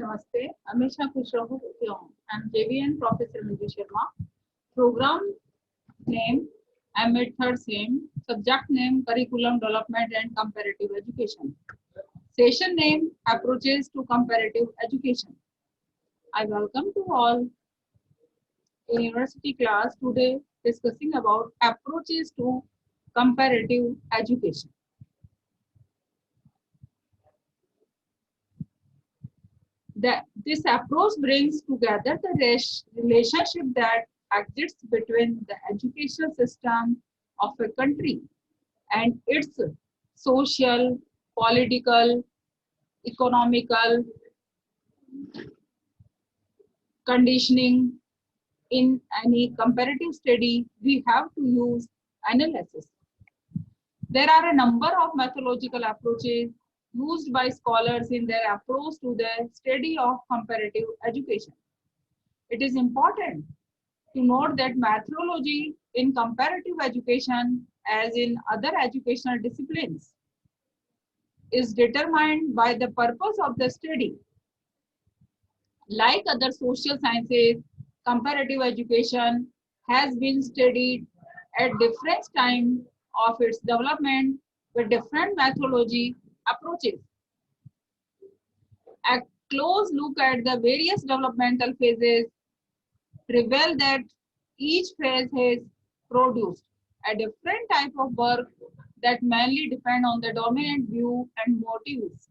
Namaste. Amisha Kushrahu. I'm JVN Professor Manju Sharma. Program name MIT third SEM. Subject name Curriculum Development and Comparative Education. Session name Approaches to Comparative Education. I welcome to all in university class today discussing about approaches to comparative education. This approach brings together the relationship that exists between the educational system of a country and its social, political, economical conditioning. In any comparative study, we have to use analysis. There are a number of methodological approaches used by scholars in their approach to the study of comparative education. It is important to note that methodology in comparative education, as in other educational disciplines, is determined by the purpose of the study. Like other social sciences, comparative education has been studied at different times of its development with different methodology approaches. A close look at the various developmental phases reveal that each phase has produced a different type of work that mainly depend on the dominant view and motives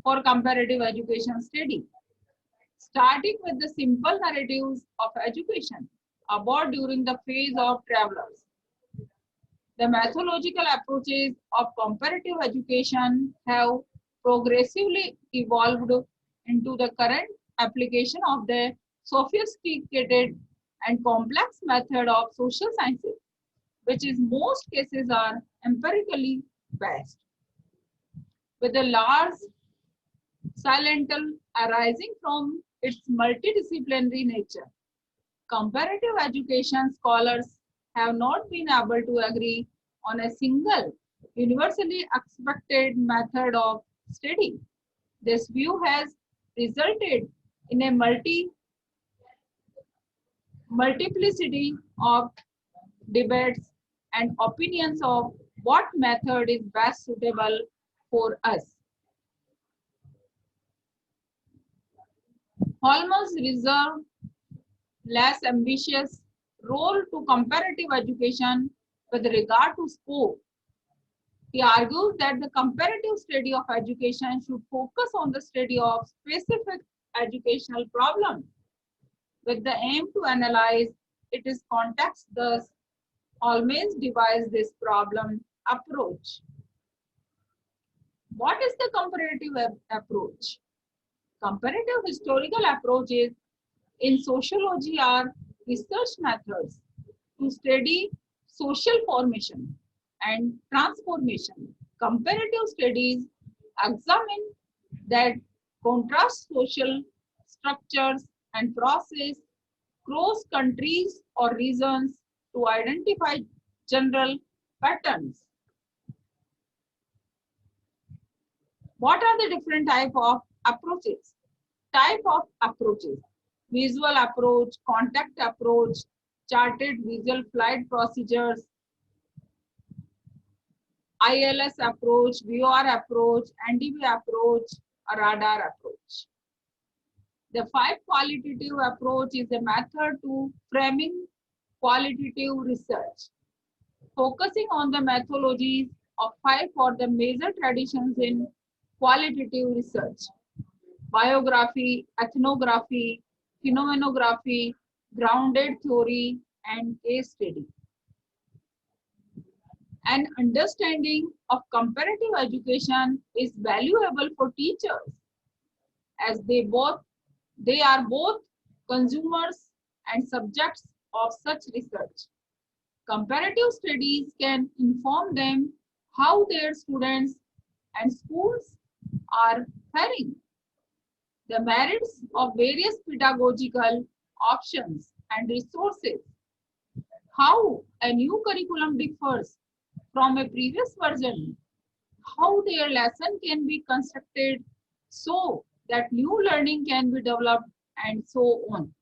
for comparative education study. Starting with the simple narratives of education about during the phase of travelers. The methodological approaches of comparative education have progressively evolved into the current application of the sophisticated and complex method of social sciences, which in most cases are empirically based, with a large sciental arising from its multidisciplinary nature. Comparative education scholars have not been able to agree on a single universally accepted method of study. This view has resulted in a multiplicity of debates and opinions of what method is best suitable for us. Holmes reserved less ambitious role to comparative education with regard to scope. He argues that the comparative study of education should focus on the study of specific educational problems with the aim to analyze its context. Thus, Holmes devised this problem approach. What is the comparative approach? Comparative historical approaches in sociology are research methods to study social formation and transformation. Comparative studies examine that contrast social structures and process across countries or regions to identify general patterns. What are the different type of approaches? Type of approaches: visual approach, contact approach, charted visual flight procedures, ILS approach, VOR approach, NDV approach, radar approach. The five qualitative approach is a method to framing qualitative research, focusing on the methodologies of five for the major traditions in qualitative research: biography, ethnography, phenomenography, grounded theory, and case study. An understanding of comparative education is valuable for teachers as they are both consumers and subjects of such research. Comparative studies can inform them how their students and schools are faring, the merits of various pedagogical options and resources, how a new curriculum differs from a previous version, how their lesson can be constructed so that new learning can be developed, and so on.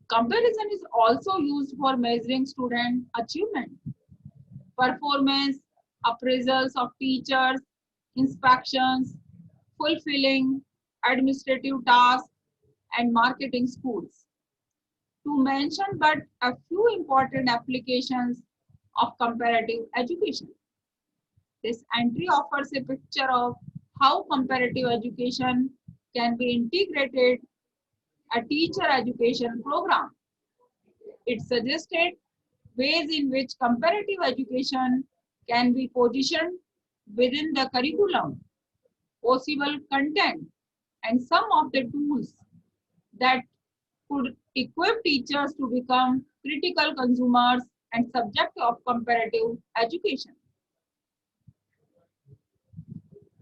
Comparison is also used for measuring student achievement, performance, appraisals of teachers, inspections, fulfilling administrative tasks, and marketing schools. To mention but a few important applications of comparative education. This entry offers a picture of how comparative education can be integrated a teacher education program. It suggested ways in which comparative education can be positioned within the curriculum, possible content, and some of the tools that could equip teachers to become critical consumers and subject of comparative education.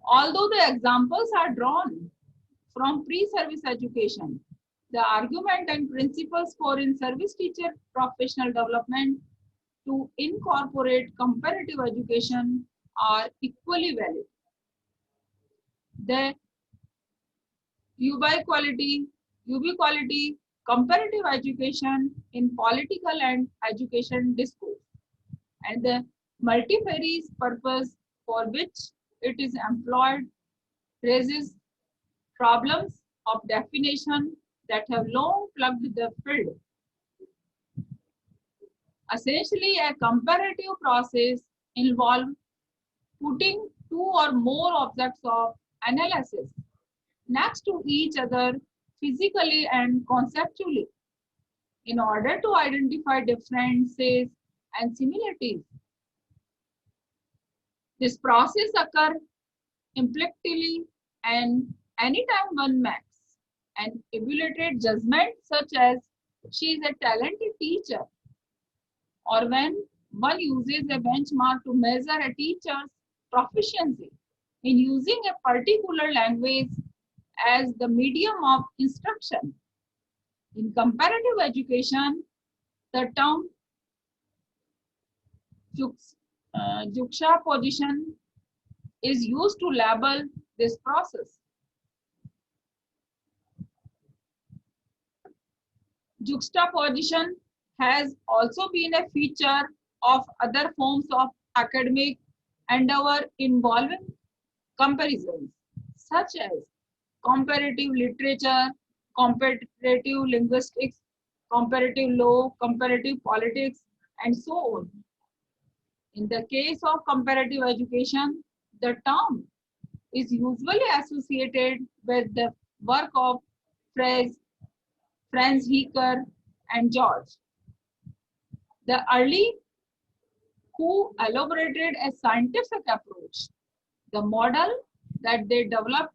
Although the examples are drawn from pre-service education, the argument and principles for in-service teacher professional development to incorporate comparative education are equally valid. The ubiquity, comparative education in political and education discourse, and the multifarious purpose for which it is employed raises problems of definition that have long plagued the field. Essentially, a comparative process involves putting two or more objects of analysis next to each other physically and conceptually in order to identify differences and similarities. This process occurs implicitly and anytime one makes an evaluated judgment such as she is a talented teacher, or when one uses a benchmark to measure a teacher's proficiency in using a particular language as the medium of instruction. In comparative education, the term juxtaposition is used to label this process. Juxtaposition has also been a feature of other forms of academic endeavor involving comparisons, such as comparative literature, comparative linguistics, comparative law, comparative politics, and so on. In the case of comparative education, the term is usually associated with the work of Franz Hecker and George. The early who elaborated a scientific approach, the model that they developed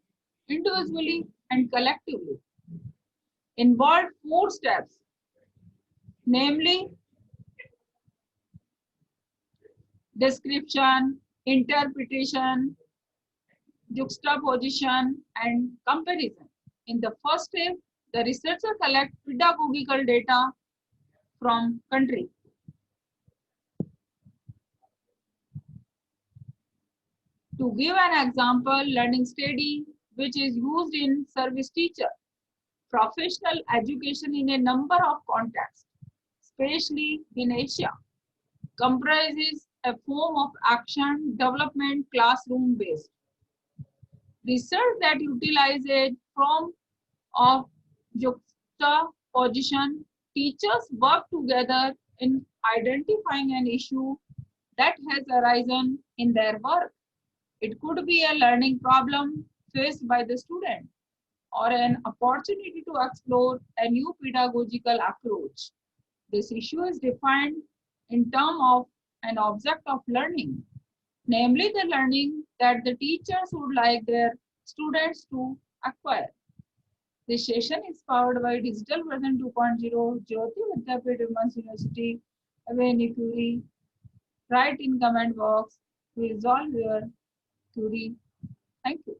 individually and collectively involved four steps, namely description, interpretation, juxtaposition, and comparison. In the first step, the researcher collects pedagogical data from country. To give an example, learning study, which is used in service teacher, professional education in a number of contexts, especially in Asia, comprises a form of action development classroom based. Research that utilizes a form of juxtaposition, teachers work together in identifying an issue that has arisen in their work. It could be a learning problem faced by the student or an opportunity to explore a new pedagogical approach. This issue is defined in terms of an object of learning, namely the learning that the teachers would like their students to acquire. This session is powered by Digital Version 2.0, Jyoti Vidyapith Women's University, Avani Query. Write in comment box to resolve your query. Thank you.